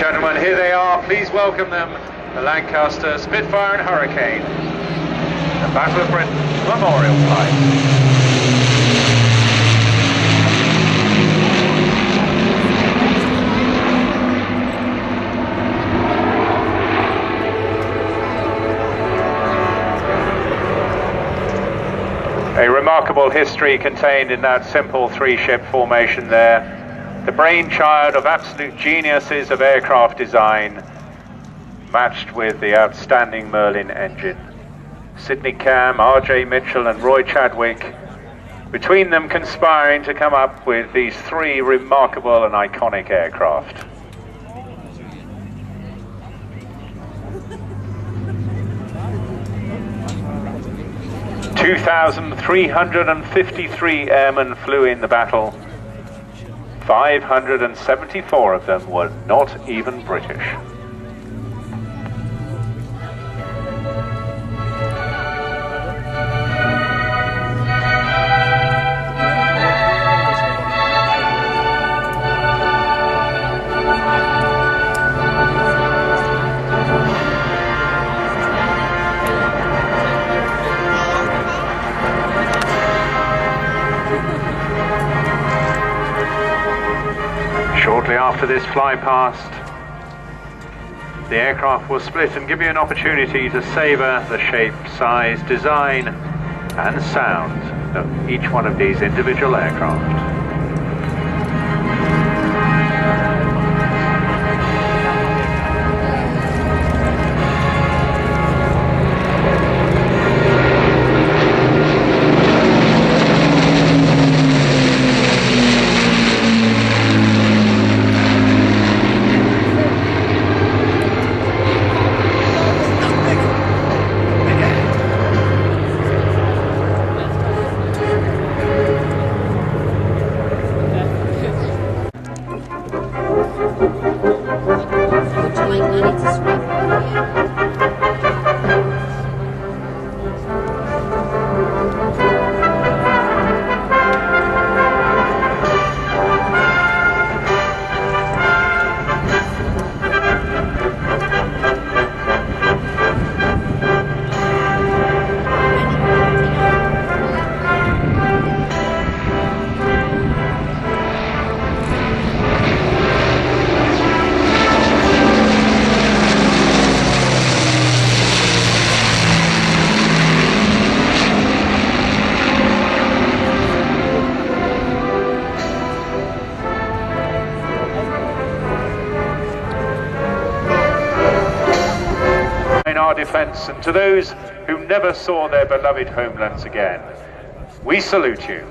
Gentlemen, here they are. Please welcome them, the Lancaster Spitfire and Hurricane, the Battle of Britain Memorial Flight. A remarkable history contained in that simple three-ship formation there. The brainchild of absolute geniuses of aircraft design, matched with the outstanding Merlin engine. Sidney Cam, R.J. Mitchell and Roy Chadwick, between them conspiring to come up with these three remarkable and iconic aircraft. (2,353) airmen flew in the battle. 574 of them were not even British. Shortly after this flypast, the aircraft will split and give you an opportunity to savour the shape, size, design and sound of each one of these individual aircraft. Our defence, and to those who never saw their beloved homelands again, we salute you.